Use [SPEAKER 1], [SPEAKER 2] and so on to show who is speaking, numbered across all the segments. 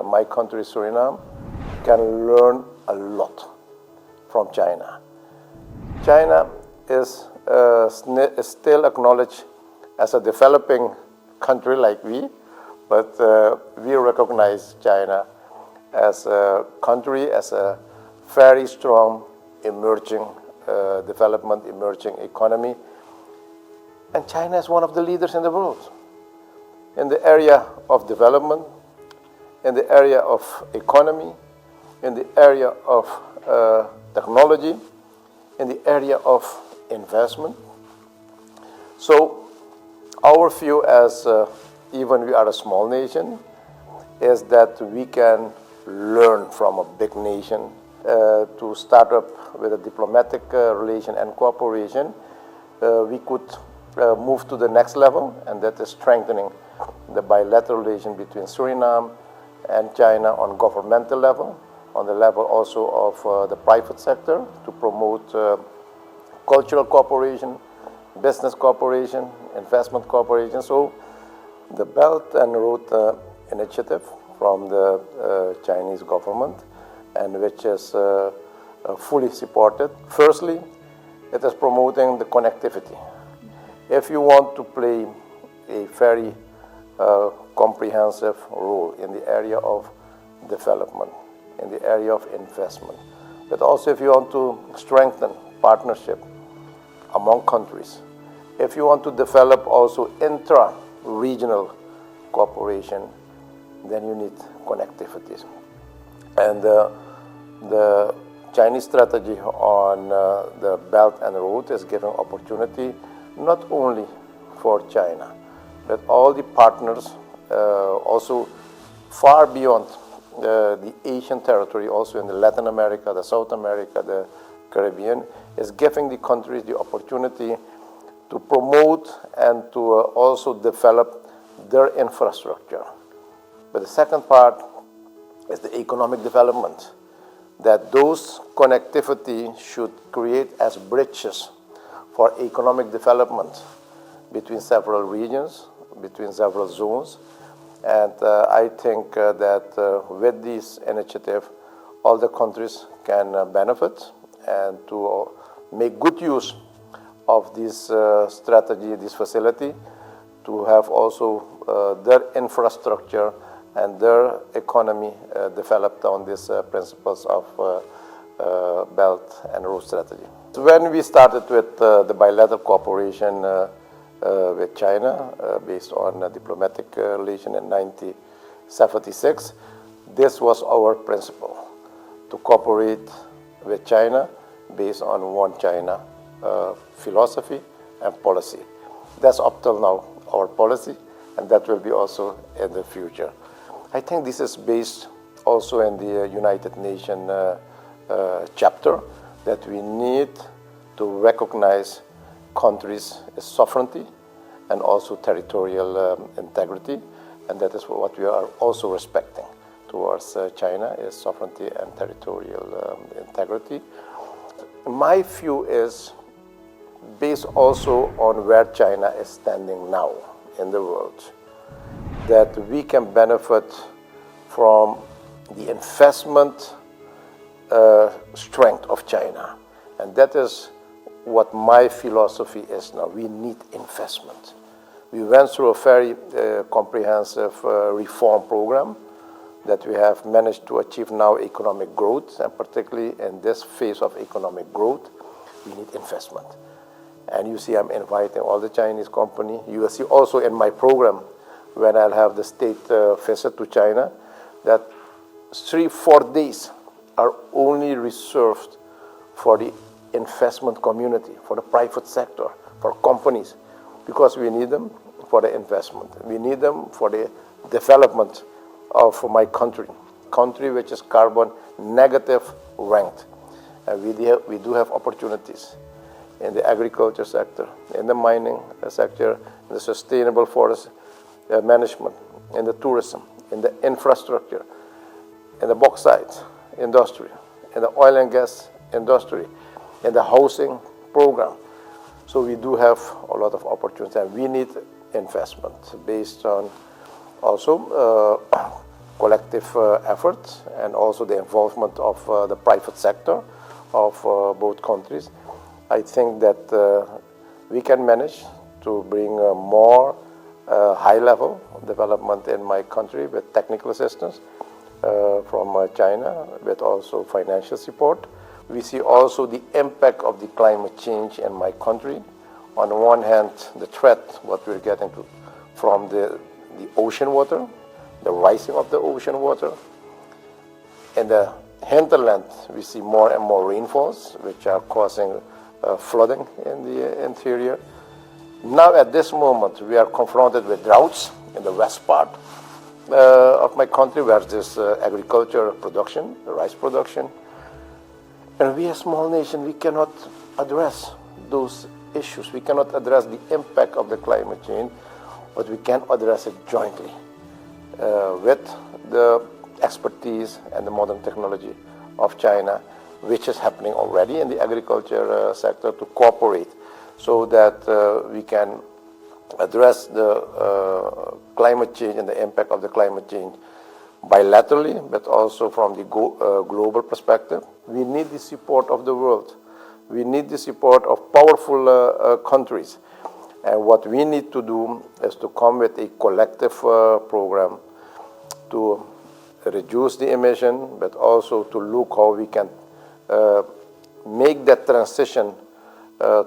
[SPEAKER 1] my country, Suriname, can learn a lot from China. China is still acknowledged as a developing country like we, but we recognize China as a country, as a very strong emerging development, emerging economy. And China is one of the leaders in the world in the area of development, in the area of economy, in the area of technology, in the area of investment. So our view as even we are a small nation is that we can learn from a big nation to start up with a diplomatic relation and cooperation. We could move to the next level, and that is strengthening the bilateral relation between Suriname and China on governmental level, on the level also of the private sector, to promote cultural cooperation, business cooperation, investment cooperation. So the Belt and Road Initiative from the Chinese government, and which is fully supported. Firstly, it is promoting the connectivity. If you want to play a very comprehensive role in the area of development, in the area of investment, but also if you want to strengthen partnership among countries, if you want to develop also intra-regional cooperation, then you need connectivities. And the Chinese strategy on the Belt and Road is giving opportunity not only for China, but all the partners also far beyond the Asian territory, also in the Latin America, the South America, the Caribbean, is giving the countries the opportunity to promote and to also develop their infrastructure. But the second part is the economic development, that those connectivity should create as bridges for economic development between several regions, between several zones. And I think that with this initiative, all the countries can benefit and to make good use of this strategy, this facility, to have also their infrastructure and their economy developed on these principles of Belt and Road strategy. So when we started with the bilateral cooperation with China based on a diplomatic relation in 1976, this was our principle, to cooperate with China based on one China philosophy and policy. That's up till now our policy, and that will be also in the future. I think this is based also in the United Nations chapter, that we need to recognize countries' sovereignty and also territorial integrity, and that is what we are also respecting towards China, is sovereignty and territorial integrity. My view is based also on where China is standing now in the world, that we can benefit from the investment strength of China. And that is what my philosophy is now. We need investment. We went through a very comprehensive reform program that we have managed to achieve now economic growth, and particularly in this phase of economic growth, we need investment. And you see, I'm inviting all the Chinese company. You will see also in my program, when I'll have the state visit to China, that 3-4 days are only reserved for the investment community, for the private sector, for companies, because we need them for the investment. We need them for the development of my country which is carbon negative ranked. And we do have opportunities in the agriculture sector, in the mining sector, in the sustainable forest management, in the tourism, in the infrastructure, in the bauxite industry, in the oil and gas industry, in the housing program. So we do have a lot of opportunities, and we need investment based on also collective efforts and also the involvement of the private sector of both countries, I think that we can manage to bring more high-level development in my country with technical assistance from China, with also financial support. We see also the impact of the climate change in my country. On the one hand, the threat, what we're getting from the ocean water, the rising of the ocean water. In the hinterland, we see more and more rainfalls, which are causing flooding in the interior. Now, at this moment, we are confronted with droughts in the west part of my country, where there's agriculture production, the rice production. And we, a small nation, we cannot address those issues. We cannot address the impact of the climate change, but we can address it jointly with the expertise and the modern technology of China, which is happening already in the agriculture sector, to cooperate so that we can address the climate change and the impact of the climate change bilaterally, but also from the global perspective. We need the support of the world. We need the support of powerful countries. And what we need to do is to come with a collective program to reduce the emission, but also to look how we can make that transition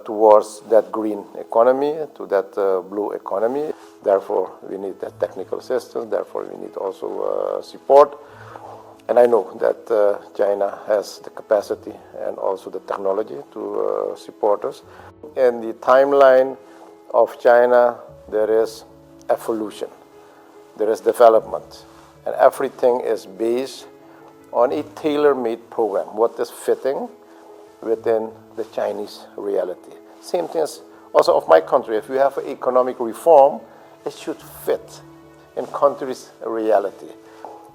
[SPEAKER 1] towards that green economy, to that blue economy. Therefore, we need that technical assistance. Therefore, we need also support. And I know that China has the capacity and also the technology to support us. In the timeline of China, there is evolution, there is development, and everything is based on a tailor-made program, what is fitting within the Chinese reality. Same thing as also of my country. If we have an economic reform, it should fit in country's reality.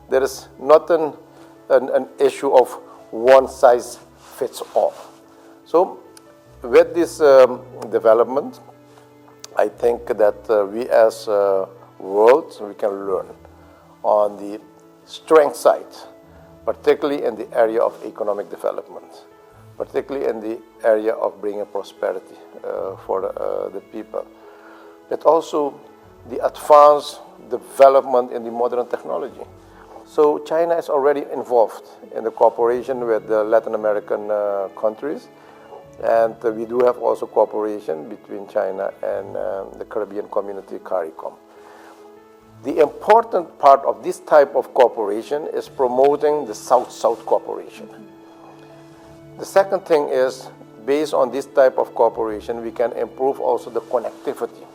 [SPEAKER 1] There is not an issue of one size fits all. So with this development, I think that we as a world, we can learn on the strength side, particularly in the area of economic development, particularly in the area of bringing prosperity for the people, but also the advanced development in the modern technology. So China is already involved in the cooperation with the Latin American countries, and we do have also cooperation between China and the Caribbean community, CARICOM. The important part of this type of cooperation is promoting the South-South cooperation. The second thing is, based on this type of cooperation, we can improve also the connectivity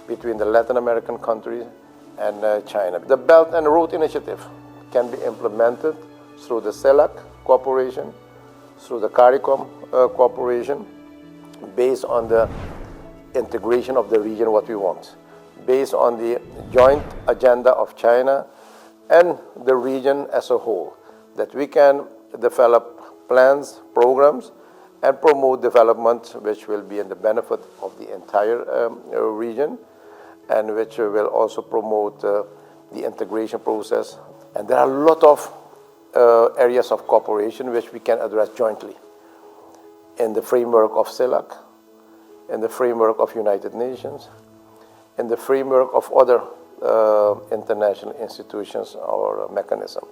[SPEAKER 1] between the Latin American countries and China. The Belt and Road Initiative can be implemented through the CELAC cooperation, through the CARICOM cooperation, based on the integration of the region, what we want, based on the joint agenda of China and the region as a whole, that we can develop plans, programs, and promote development which will be in the benefit of the entire region, and which will also promote the integration process. And there are a lot of areas of cooperation which we can address jointly in the framework of CELAC, in the framework of United Nations, in the framework of other international institutions or mechanisms.